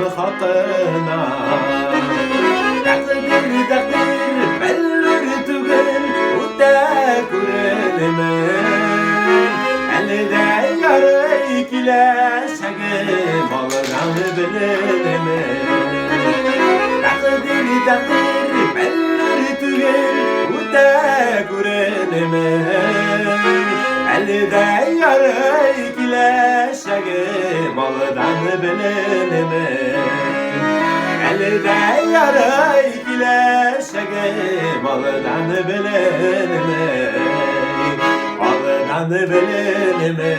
hakkına. Takdir belli tügün uta kurenime. Elde yarı ikileşege maldan bilinime. Takdir belli tügün uta kurenime. Elde yarı ikileşege maldan bilinime. Elde yarı ikileşege maldan bilinime. Maldan bilinime.